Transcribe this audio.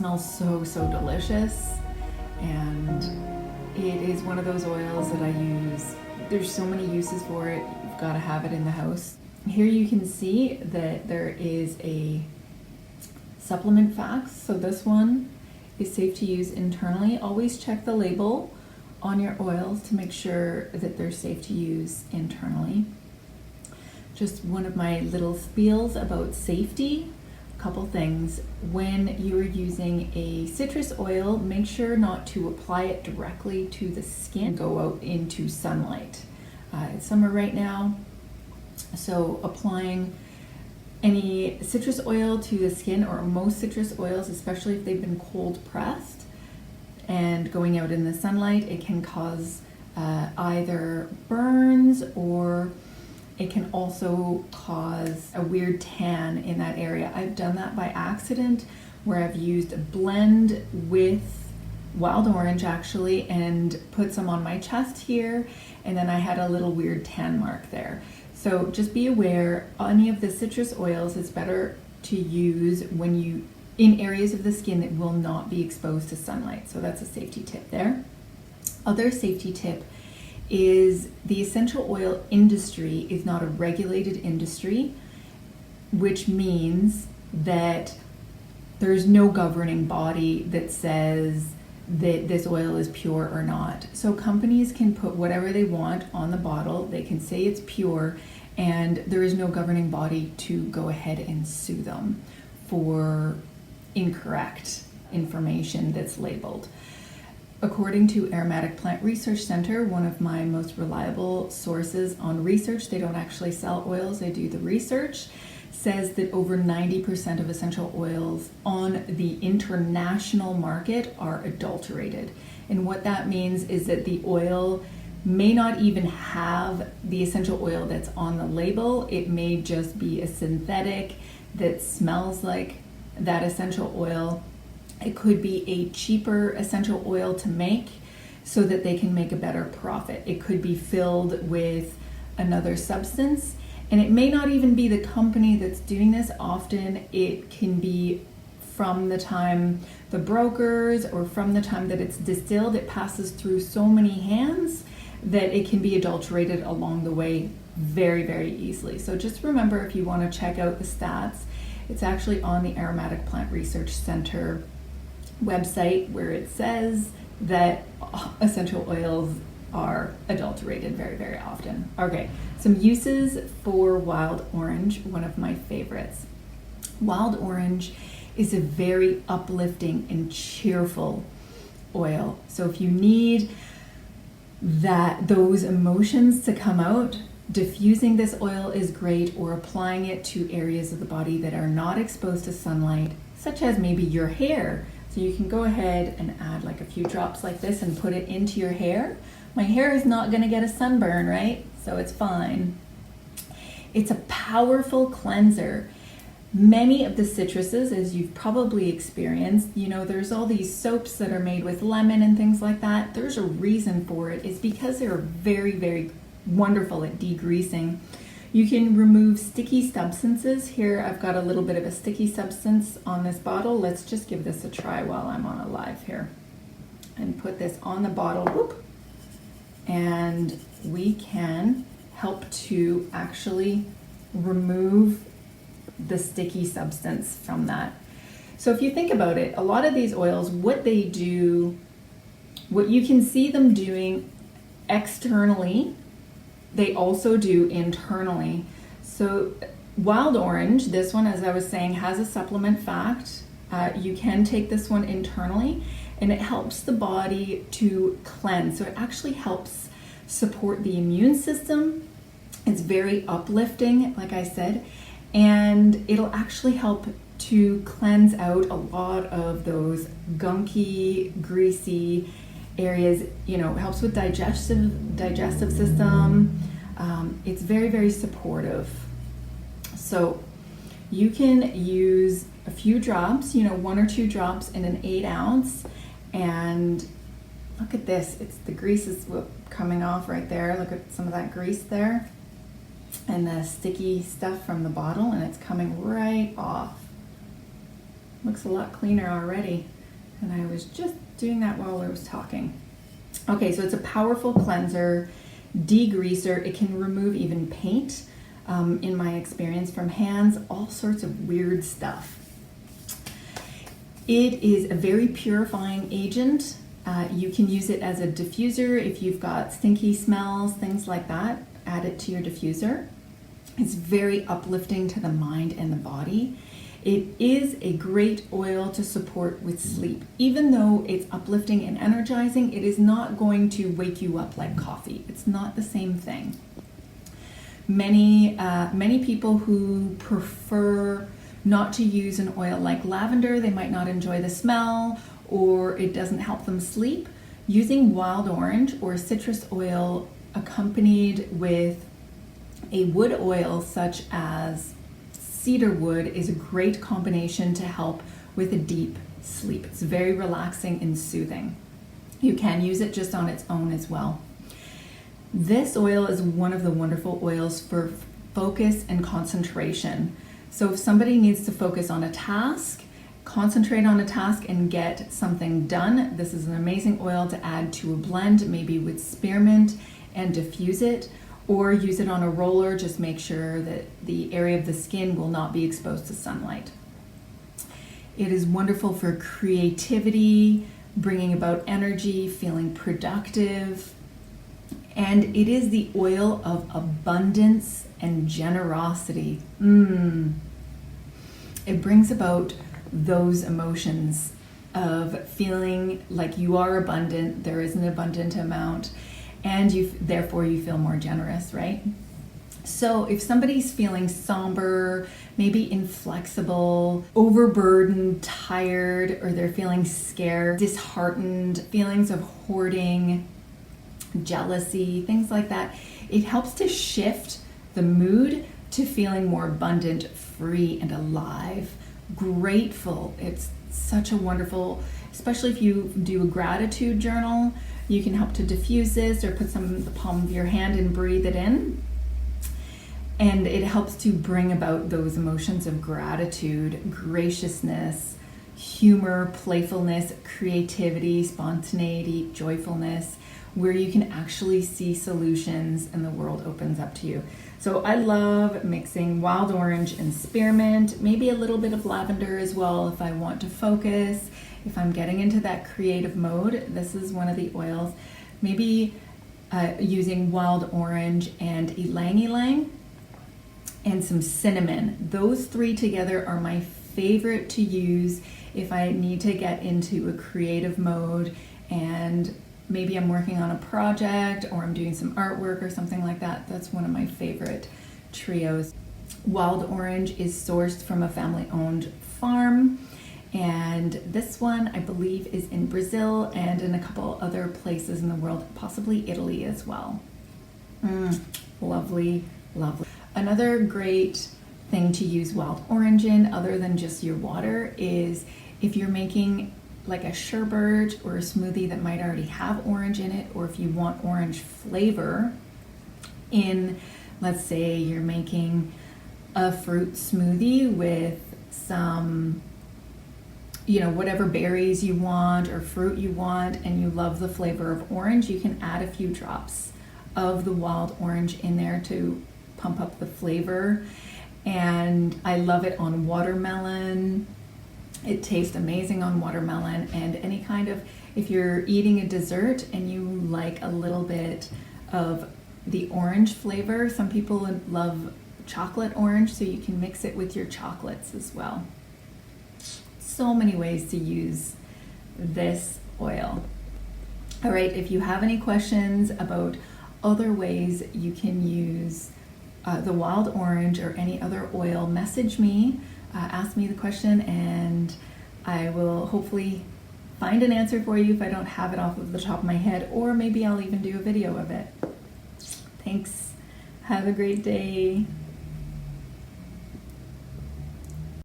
smells so, so delicious. And it is one of those oils that I use. There's so many uses for it. You've got to have it in the house. Here you can see that there is a supplement facts. So this one is safe to use internally. Always check the label on your oils to make sure that they're safe to use internally. Just one of my little spiels about safety. A couple things. When you are using a citrus oil, make sure not to apply it directly to the skin. Go out into sunlight. It's summer right now, so applying any citrus oil to the skin, or most citrus oils, especially if they've been cold pressed, and going out in the sunlight, it can cause either burns, or it can also cause a weird tan in that area. I've done that by accident, where I've used a blend with wild orange actually, and put some on my chest here, and then I had a little weird tan mark there. So just be aware, any of the citrus oils is better to use when you in areas of the skin that will not be exposed to sunlight. So that's a safety tip there. Other safety tip is the essential oil industry is not a regulated industry, which means that there's no governing body that says that this oil is pure or not. So companies can put whatever they want on the bottle, they can say it's pure, and there is no governing body to go ahead and sue them for incorrect information that's labeled. According to Aromatic Plant Research Center, one of my most reliable sources on research, they don't actually sell oils, they do the research, says that over 90% of essential oils on the international market are adulterated. And what that means is that the oil may not even have the essential oil that's on the label. It may just be a synthetic that smells like that essential oil. It could be a cheaper essential oil to make so that they can make a better profit. It could be filled with another substance, and it may not even be the company that's doing this. Often it can be from the time the brokers, or from the time that it's distilled, it passes through so many hands that it can be adulterated along the way very, very easily. So just remember, if you want to check out the stats, it's actually on the Aromatic Plant Research Center website, where it says that essential oils are adulterated very, very often. Okay, some uses for wild orange, one of my favorites. Wild orange is a very uplifting and cheerful oil. So if you need those emotions to come out, diffusing this oil is great, or applying it to areas of the body that are not exposed to sunlight, such as maybe your hair. So you can go ahead and add like a few drops like this and put it into your hair. My hair is not gonna get a sunburn, right? So it's fine. It's a powerful cleanser. Many of the citruses, as you've probably experienced, there's all these soaps that are made with lemon and things like that. There's a reason for it. It's because they're very, very wonderful at degreasing. You can remove sticky substances. Here I've got a little bit of a sticky substance on this bottle. Let's just give this a try while I'm on a live here. And put this on the bottle, whoop, and we can help to actually remove the sticky substance from that. So if you think about it, a lot of these oils, what they do, what you can see them doing externally, they also do internally. So wild orange, this one, as I was saying, has a supplement fact. You can take this one internally, and it helps the body to cleanse. So it actually helps support the immune system. It's very uplifting, like I said, and it'll actually help to cleanse out a lot of those gunky, greasy areas. It helps with digestive system. It's very, very supportive. So you can use a few drops, 1 or 2 drops in an 8 ounce, and look at this. The grease is coming off right there. Look at some of that grease there, and the sticky stuff from the bottle, and it's coming right off. Looks a lot cleaner already. And I was just doing that while I was talking. Okay, so it's a powerful cleanser, degreaser. It can remove even paint, in my experience, from hands, all sorts of weird stuff. It is a very purifying agent. You can use it as a diffuser if you've got stinky smells, things like that. Add it to your diffuser. It's very uplifting to the mind and the body. It is a great oil to support with sleep. Even though it's uplifting and energizing, it is not going to wake you up like coffee. It's not the same thing. Many people who prefer not to use an oil like lavender, they might not enjoy the smell, or it doesn't help them sleep. Using wild orange or citrus oil accompanied with a wood oil such as cedar wood is a great combination to help with a deep sleep. It's very relaxing and soothing. You can use it just on its own as well. This oil is one of the wonderful oils for focus and concentration. So if somebody needs to focus on a task, concentrate on a task and get something done, this is an amazing oil to add to a blend, maybe with spearmint, and diffuse it, or use it on a roller. Just make sure that the area of the skin will not be exposed to sunlight. It is wonderful for creativity, bringing about energy, feeling productive, and it is the oil of abundance and generosity. It brings about those emotions of feeling like you are abundant, there is an abundant amount, and therefore you feel more generous, right? So if somebody's feeling somber, maybe inflexible, overburdened, tired, or they're feeling scared, disheartened, feelings of hoarding, jealousy, things like that, it helps to shift the mood to feeling more abundant, free, and alive, grateful. It's such a wonderful, especially if you do a gratitude journal, you can help to diffuse this or put some in the palm of your hand and breathe it in. And it helps to bring about those emotions of gratitude, graciousness, humor, playfulness, creativity, spontaneity, joyfulness, where you can actually see solutions and the world opens up to you. So I love mixing wild orange and spearmint, maybe a little bit of lavender as well if I want to focus. If I'm getting into that creative mode, this is one of the oils. Maybe using wild orange and ylang ylang and some cinnamon. Those three together are my favorite to use if I need to get into a creative mode and maybe I'm working on a project or I'm doing some artwork or something like that. That's one of my favorite trios. Wild orange is sourced from a family-owned farm, and this one I believe is in Brazil and in a couple other places in the world, possibly Italy as well. Lovely, lovely. Another great thing to use wild orange in, other than just your water, is if you're making like a sherbet or a smoothie that might already have orange in it, or if you want orange flavor in, let's say you're making a fruit smoothie with some, whatever berries you want or fruit you want, and you love the flavor of orange, you can add a few drops of the wild orange in there to pump up the flavor. And I love it on watermelon. It tastes amazing on watermelon and any kind of, if you're eating a dessert and you like a little bit of the orange flavor, some people love chocolate orange, so you can mix it with your chocolates as well. So many ways to use this oil. All right, if you have any questions about other ways you can use the wild orange or any other oil, message me. Ask me the question and I will hopefully find an answer for you if I don't have it off of the top of my head, or maybe I'll even do a video of it. Thanks. Have a great day.